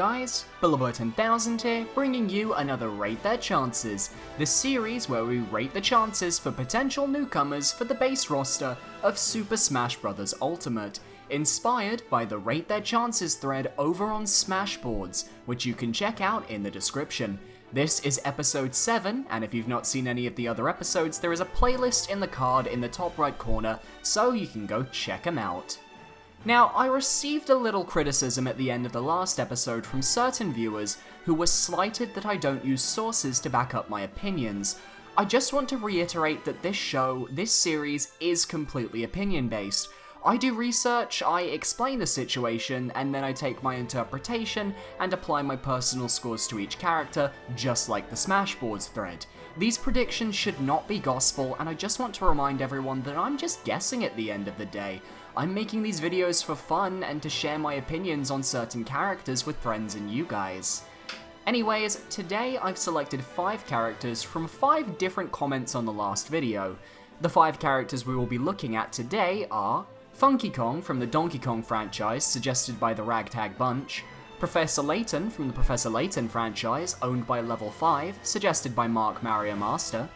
guys? Billabert1000 here, bringing you another Rate Their Chances, the series where we rate the chances for potential newcomers for the base roster of Super Smash Bros. Ultimate, inspired by the Rate Their Chances thread over on Smashboards, which you can check out in the description. This is episode 7, and if you've not seen any of the other episodes, there is a playlist in the card in the top right corner, so you can go check them out. Now, I received a little criticism at the end of the last episode from certain viewers who were slighted that I don't use sources to back up my opinions. I just want to reiterate that this series is completely opinion-based. I do research, I explain the situation, and then I take my interpretation and apply my personal scores to each character, just like the Smashboards thread. These predictions should not be gospel, and I just want to remind everyone that I'm just guessing at the end of the day. I'm making these videos for fun and to share my opinions on certain characters with friends and you guys. Anyways, today I've selected 5 characters from 5 different comments on the last video. The 5 characters we will be looking at today are Funky Kong from the Donkey Kong franchise, suggested by the Ragtag Bunch, Professor Layton from the Professor Layton franchise, owned by Level 5, suggested by Mark Mario Master,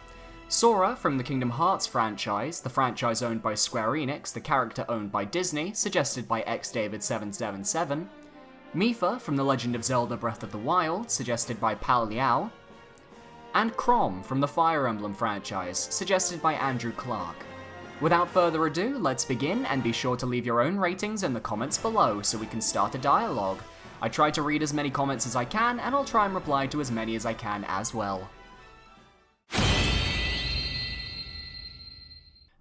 Sora from the Kingdom Hearts franchise, the franchise owned by Square Enix, the character owned by Disney, suggested by xDavid777, Mipha from The Legend of Zelda Breath of the Wild, suggested by Pal Liao, and Chrom from the Fire Emblem franchise, suggested by Andrew Clark. Without further ado, let's begin, and be sure to leave your own ratings in the comments below so we can start a dialogue. I try to read as many comments as I can, and I'll try and reply to as many as I can as well.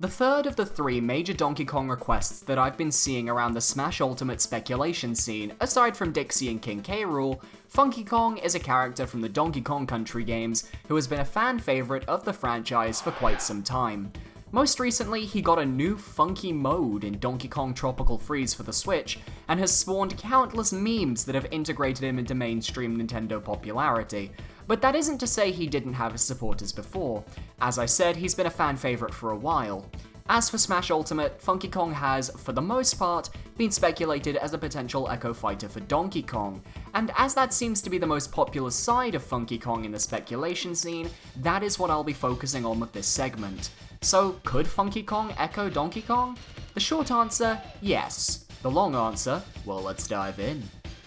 The third of the 3 major Donkey Kong requests that I've been seeing around the Smash Ultimate speculation scene, aside from Dixie and King K. Rool, Funky Kong is a character from the Donkey Kong Country games who has been a fan favorite of the franchise for quite some time. Most recently, he got a new funky mode in Donkey Kong Tropical Freeze for the Switch, and has spawned countless memes that have integrated him into mainstream Nintendo popularity. But that isn't to say he didn't have his supporters before. As I said, he's been a fan favorite for a while. As for Smash Ultimate, Funky Kong has, for the most part, been speculated as a potential Echo Fighter for Donkey Kong, and as that seems to be the most popular side of Funky Kong in the speculation scene, that is what I'll be focusing on with this segment. So, could Funky Kong echo Donkey Kong? The short answer, yes. The long answer, well, let's dive in.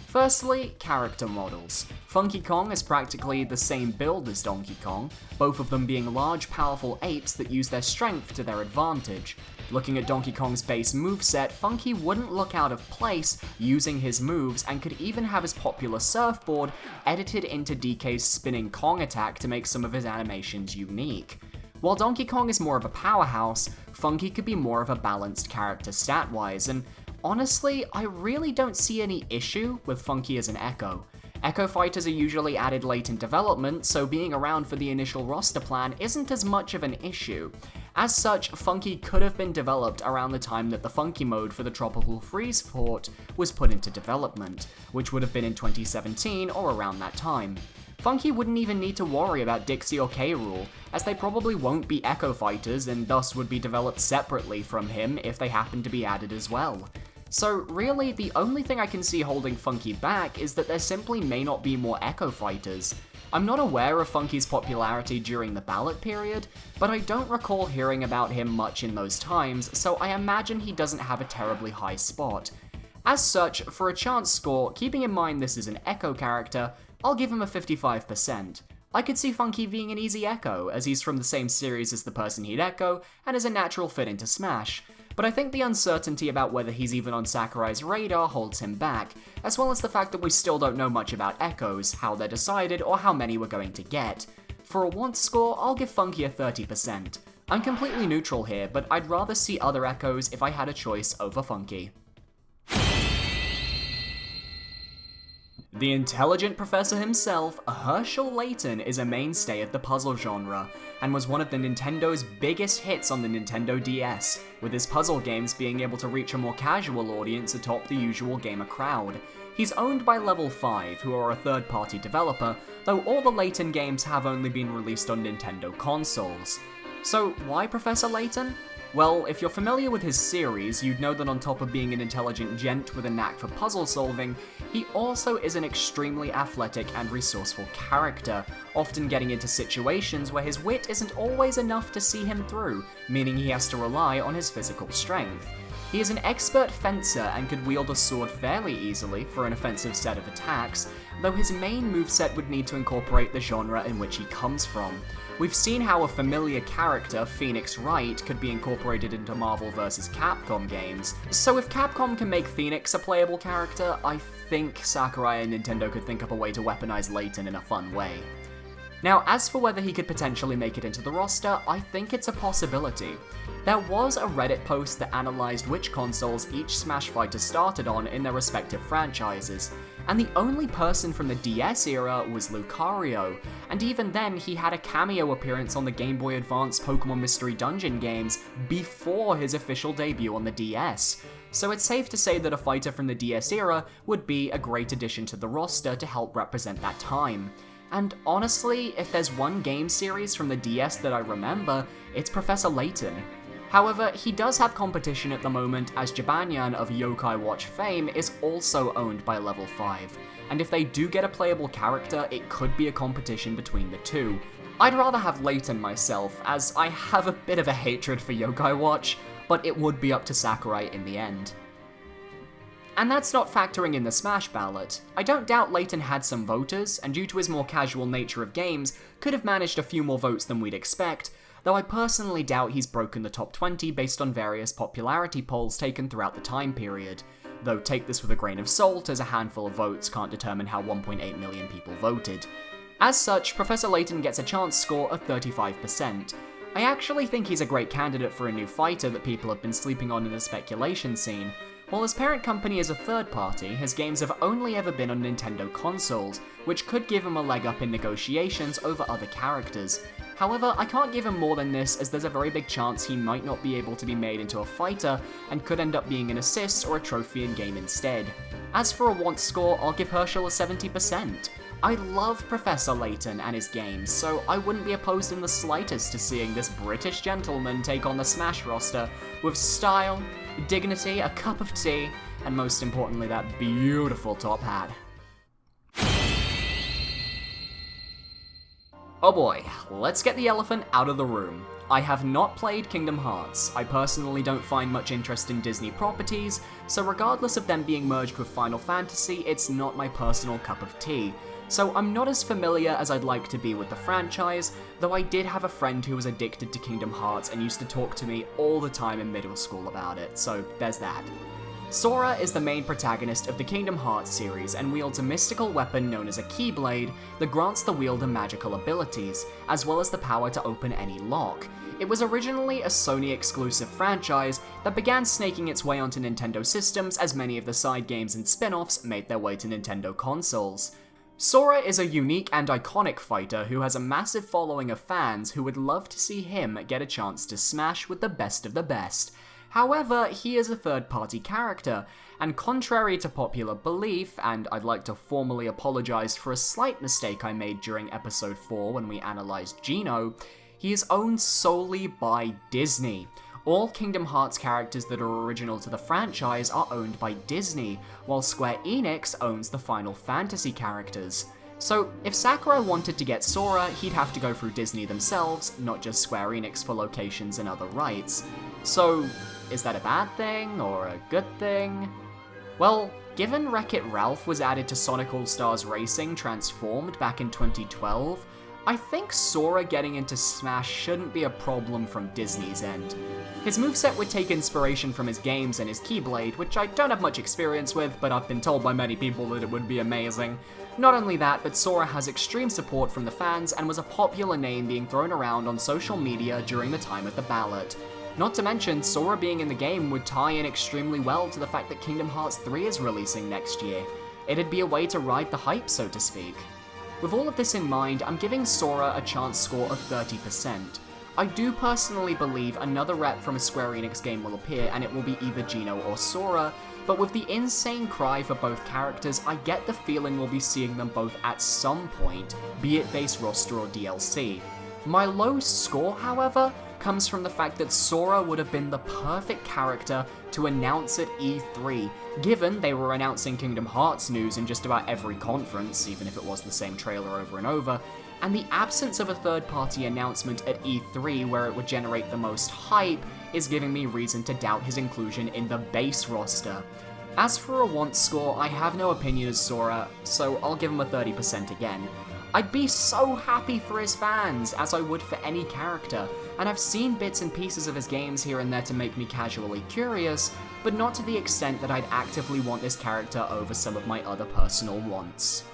Firstly, character models. Funky Kong is practically the same build as Donkey Kong, both of them being large, powerful apes that use their strength to their advantage. Looking at Donkey Kong's base moveset, Funky wouldn't look out of place using his moves, and could even have his popular surfboard edited into DK's spinning Kong attack to make some of his animations unique. While Donkey Kong is more of a powerhouse, Funky could be more of a balanced character stat-wise, and honestly, I really don't see any issue with Funky as an Echo. Echo Fighters are usually added late in development, so being around for the initial roster plan isn't as much of an issue. As such, Funky could have been developed around the time that the Funky mode for the Tropical Freeze port was put into development, which would have been in 2017 or around that time. Funky wouldn't even need to worry about Dixie or K. Rool, as they probably won't be Echo Fighters and thus would be developed separately from him if they happen to be added as well. So really, the only thing I can see holding Funky back is that there simply may not be more Echo Fighters. I'm not aware of Funky's popularity during the ballot period, but I don't recall hearing about him much in those times, so I imagine he doesn't have a terribly high spot. As such, for a chance score, keeping in mind this is an Echo character, I'll give him a 55%. I could see Funky being an easy Echo, as he's from the same series as the person he'd echo, and is a natural fit into Smash. But I think the uncertainty about whether he's even on Sakurai's radar holds him back, as well as the fact that we still don't know much about Echoes, how they're decided, or how many we're going to get. For a want score, I'll give Funky a 30%. I'm completely neutral here, but I'd rather see other Echoes if I had a choice over Funky. The intelligent professor himself, Herschel Layton, is a mainstay of the puzzle genre, and was one of the Nintendo's biggest hits on the Nintendo DS, with his puzzle games being able to reach a more casual audience atop the usual gamer crowd. He's owned by Level 5, who are a third-party developer, though all the Layton games have only been released on Nintendo consoles. So why Professor Layton? Well, if you're familiar with his series, you'd know that on top of being an intelligent gent with a knack for puzzle solving, he also is an extremely athletic and resourceful character, often getting into situations where his wit isn't always enough to see him through, meaning he has to rely on his physical strength. He is an expert fencer and could wield a sword fairly easily for an offensive set of attacks, though his main moveset would need to incorporate the genre in which he comes from. We've seen how a familiar character, Phoenix Wright, could be incorporated into Marvel vs. Capcom games, so if Capcom can make Phoenix a playable character, I think Sakurai and Nintendo could think up a way to weaponize Layton in a fun way. Now, as for whether he could potentially make it into the roster, I think it's a possibility. There was a Reddit post that analysed which consoles each Smash fighter started on in their respective franchises, and the only person from the DS era was Lucario, and even then he had a cameo appearance on the Game Boy Advance Pokemon Mystery Dungeon games before his official debut on the DS. So it's safe to say that a fighter from the DS era would be a great addition to the roster to help represent that time. And honestly, if there's one game series from the DS that I remember, it's Professor Layton. However, he does have competition at the moment, as Jibanyan of Yokai Watch fame is also owned by Level 5, and if they do get a playable character, it could be a competition between the two. I'd rather have Layton myself, as I have a bit of a hatred for Yokai Watch, but it would be up to Sakurai in the end. And that's not factoring in the Smash ballot. I don't doubt Layton had some voters, and due to his more casual nature of games, could have managed a few more votes than we'd expect, though I personally doubt he's broken the top 20 based on various popularity polls taken throughout the time period. Though take this with a grain of salt, as a handful of votes can't determine how 1.8 million people voted. As such, Professor Layton gets a chance score of 35%. I actually think he's a great candidate for a new fighter that people have been sleeping on in the speculation scene. While his parent company is a third party, his games have only ever been on Nintendo consoles, which could give him a leg up in negotiations over other characters. However, I can't give him more than this, as there's a very big chance he might not be able to be made into a fighter, and could end up being an assist or a trophy in game instead. As for a want score, I'll give Herschel a 70%. I love Professor Layton and his games, so I wouldn't be opposed in the slightest to seeing this British gentleman take on the Smash roster with style, dignity, a cup of tea, and most importantly that beautiful top hat. Oh boy, let's get the elephant out of the room. I have not played Kingdom Hearts. I personally don't find much interest in Disney properties, so regardless of them being merged with Final Fantasy, it's not my personal cup of tea. So I'm not as familiar as I'd like to be with the franchise, though I did have a friend who was addicted to Kingdom Hearts and used to talk to me all the time in middle school about it, so there's that. Sora is the main protagonist of the Kingdom Hearts series and wields a mystical weapon known as a Keyblade that grants the wielder magical abilities, as well as the power to open any lock. It was originally a Sony-exclusive franchise that began snaking its way onto Nintendo systems as many of the side games and spin-offs made their way to Nintendo consoles. Sora is a unique and iconic fighter who has a massive following of fans who would love to see him get a chance to smash with the best of the best. However, he is a third-party character, and contrary to popular belief, and I'd like to formally apologize for a slight mistake I made during episode 4 when we analyzed Geno, he is owned solely by Disney. All Kingdom Hearts characters that are original to the franchise are owned by Disney, while Square Enix owns the Final Fantasy characters. So, if Sakurai wanted to get Sora, he'd have to go through Disney themselves, not just Square Enix for locations and other rights. So, is that a bad thing, or a good thing? Well, given Wreck-It Ralph was added to Sonic All-Stars Racing Transformed back in 2012, I think Sora getting into Smash shouldn't be a problem from Disney's end. His moveset would take inspiration from his games and his Keyblade, which I don't have much experience with, but I've been told by many people that it would be amazing. Not only that, but Sora has extreme support from the fans and was a popular name being thrown around on social media during the time of the ballot. Not to mention, Sora being in the game would tie in extremely well to the fact that Kingdom Hearts 3 is releasing next year. It'd be a way to ride the hype, so to speak. With all of this in mind, I'm giving Sora a chance score of 30%. I do personally believe another rep from a Square Enix game will appear, and it will be either Geno or Sora, but with the insane cry for both characters, I get the feeling we'll be seeing them both at some point, be it base roster or DLC. My low score, however, comes from the fact that Sora would have been the perfect character to announce at E3, given they were announcing Kingdom Hearts news in just about every conference, even if it was the same trailer over and over, and the absence of a third-party announcement at E3 where it would generate the most hype is giving me reason to doubt his inclusion in the base roster. As for a want score, I have no opinion as Sora, so I'll give him a 30% again. I'd be so happy for his fans, as I would for any character, and I've seen bits and pieces of his games here and there to make me casually curious, but not to the extent that I'd actively want this character over some of my other personal wants.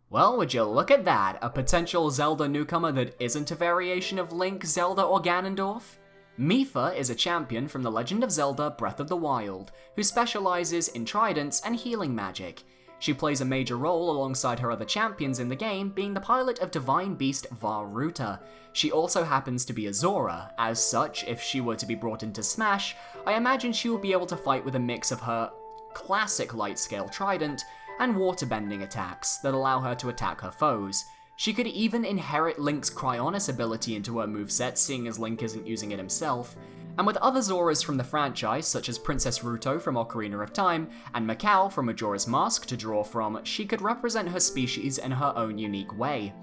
Well, would you look at that, a potential Zelda newcomer that isn't a variation of Link, Zelda, or Ganondorf? Mipha is a champion from The Legend of Zelda Breath of the Wild, who specializes in tridents and healing magic. She plays a major role alongside her other champions in the game, being the pilot of Divine Beast Vah-Ruta. She also happens to be a Zora. As such, if she were to be brought into Smash, I imagine she would be able to fight with a mix of her classic light-scale trident and waterbending attacks that allow her to attack her foes. She could even inherit Link's Cryonis ability into her moveset, seeing as Link isn't using it himself. And with other Zoras from the franchise, such as Princess Ruto from Ocarina of Time, and Macau from Majora's Mask to draw from, she could represent her species in her own unique way.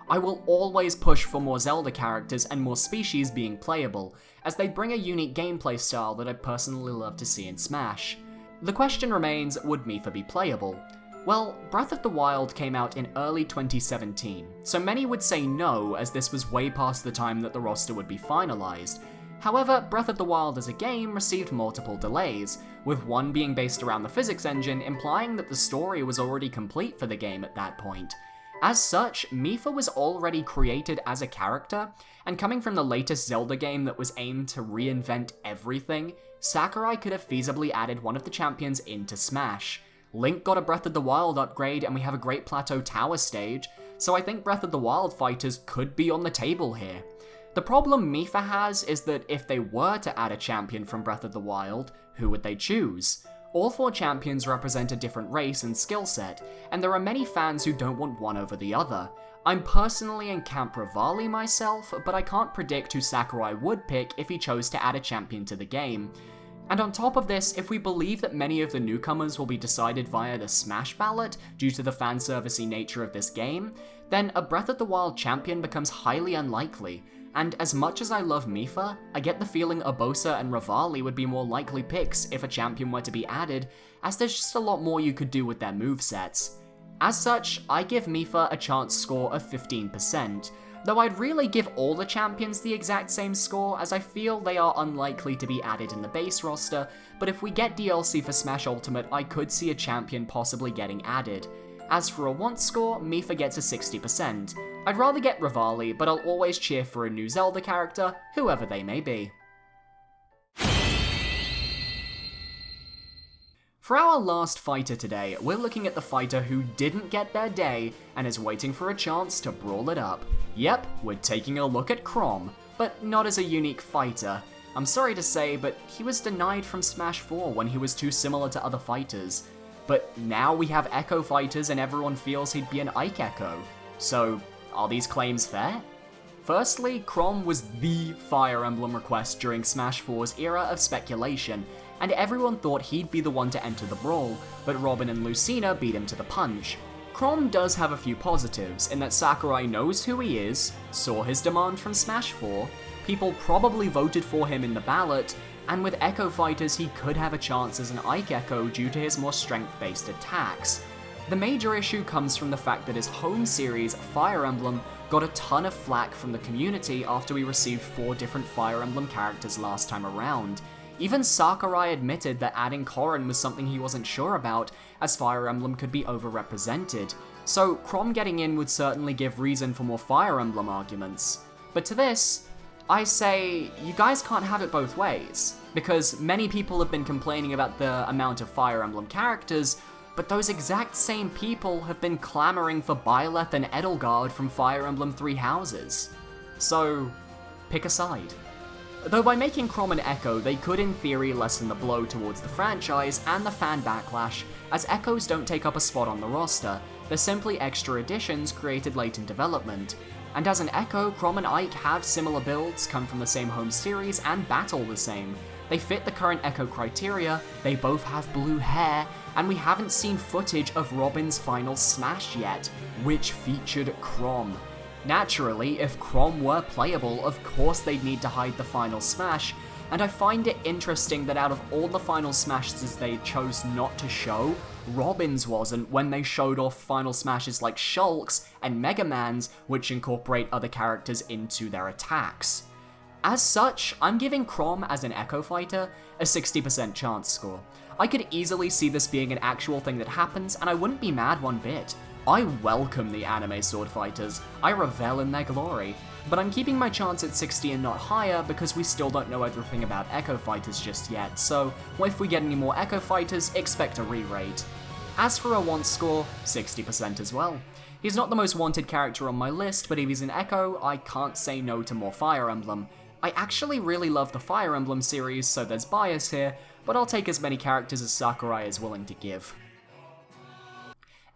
I will always push for more Zelda characters and more species being playable, as they bring a unique gameplay style that I'd personally love to see in Smash. The question remains, would Mipha be playable? Well, Breath of the Wild came out in early 2017, so many would say no, as this was way past the time that the roster would be finalized. However, Breath of the Wild as a game received multiple delays, with one being based around the physics engine, implying that the story was already complete for the game at that point. As such, Mipha was already created as a character, and coming from the latest Zelda game that was aimed to reinvent everything, Sakurai could have feasibly added one of the champions into Smash. Link got a Breath of the Wild upgrade, and we have a Great Plateau Tower stage, so I think Breath of the Wild fighters could be on the table here. The problem Mipha has is that if they were to add a champion from Breath of the Wild, who would they choose? All 4 champions represent a different race and skill set, and there are many fans who don't want one over the other. I'm personally in Camp Rivali myself, but I can't predict who Sakurai would pick if he chose to add a champion to the game. And on top of this, if we believe that many of the newcomers will be decided via the Smash ballot due to the fanservice-y nature of this game, then a Breath of the Wild champion becomes highly unlikely. And as much as I love Mipha, I get the feeling Urbosa and Rivali would be more likely picks if a champion were to be added, as there's just a lot more you could do with their movesets. As such, I give Mipha a chance score of 15%, though I'd really give all the champions the exact same score, as I feel they are unlikely to be added in the base roster, but if we get DLC for Smash Ultimate, I could see a champion possibly getting added. As for a want score, Mipha gets a 60%. I'd rather get Rivali, but I'll always cheer for a new Zelda character, whoever they may be. For our last fighter today, we're looking at the fighter who didn't get their day and is waiting for a chance to brawl it up. Yep, we're taking a look at Chrom, but not as a unique fighter. I'm sorry to say, but he was denied from Smash 4 when he was too similar to other fighters. But now we have Echo fighters and everyone feels he'd be an Ike Echo. So, are these claims fair? Firstly, Chrom was the Fire Emblem request during Smash 4's era of speculation, and everyone thought he'd be the one to enter the brawl, but Robin and Lucina beat him to the punch. Chrom does have a few positives, in that Sakurai knows who he is, saw his demand from Smash 4, people probably voted for him in the ballot, and with Echo fighters he could have a chance as an Ike Echo due to his more strength-based attacks. The major issue comes from the fact that his home series, Fire Emblem, got a ton of flack from the community after we received 4 different Fire Emblem characters last time around. Even Sakurai admitted that adding Corrin was something he wasn't sure about, as Fire Emblem could be overrepresented. So Chrom getting in would certainly give reason for more Fire Emblem arguments. But to this, I say, you guys can't have it both ways, because many people have been complaining about the amount of Fire Emblem characters, but those exact same people have been clamoring for Byleth and Edelgard from Fire Emblem Three Houses. So, pick a side. Though by making Chrom an Echo, they could in theory lessen the blow towards the franchise and the fan backlash, as Echoes don't take up a spot on the roster, they're simply extra additions created late in development. And as an Echo, Chrom and Ike have similar builds, come from the same home series, and battle the same. They fit the current Echo criteria, they both have blue hair, and we haven't seen footage of Robin's final smash yet, which featured Chrom. Naturally, if Chrom were playable, of course they'd need to hide the final smash, and I find it interesting that out of all the final smashes they chose not to show, Robin's wasn't when they showed off final smashes like Shulk's and Mega Man's, which incorporate other characters into their attacks. As such, I'm giving Chrom as an Echo fighter a 60% chance score. I could easily see this being an actual thing that happens, and I wouldn't be mad one bit. I welcome the anime sword fighters, I revel in their glory, but I'm keeping my chance at 60 and not higher because we still don't know everything about Echo fighters just yet, so if we get any more Echo fighters, expect a re-rate. As for a want score, 60% as well. He's not the most wanted character on my list, but if he's an Echo, I can't say no to more Fire Emblem. I actually really love the Fire Emblem series, so there's bias here, but I'll take as many characters as Sakurai is willing to give.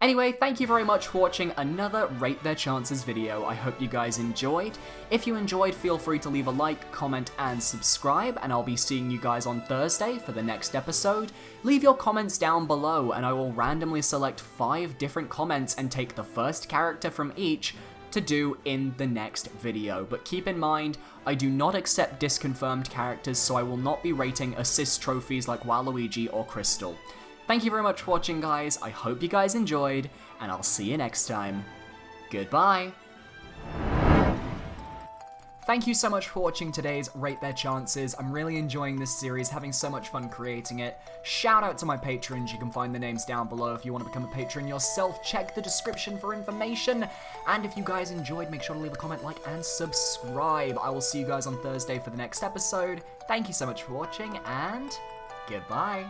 Anyway, thank you very much for watching another Rate Their Chances video. I hope you guys enjoyed. If you enjoyed, feel free to leave a like, comment, and subscribe, and I'll be seeing you guys on Thursday for the next episode. Leave your comments down below, and I will randomly select 5 different comments and take the first character from each to do in the next video. But keep in mind, I do not accept disconfirmed characters, so I will not be rating assist trophies like Waluigi or Crystal. Thank you very much for watching, guys. I hope you guys enjoyed, and I'll see you next time. Goodbye! Thank you so much for watching today's Rate Their Chances. I'm really enjoying this series, having so much fun creating it. Shout out to my patrons. You can find the names down below if you want to become a patron yourself. Check the description for information. And if you guys enjoyed, make sure to leave a comment, like, and subscribe. I will see you guys on Thursday for the next episode. Thank you so much for watching, and goodbye.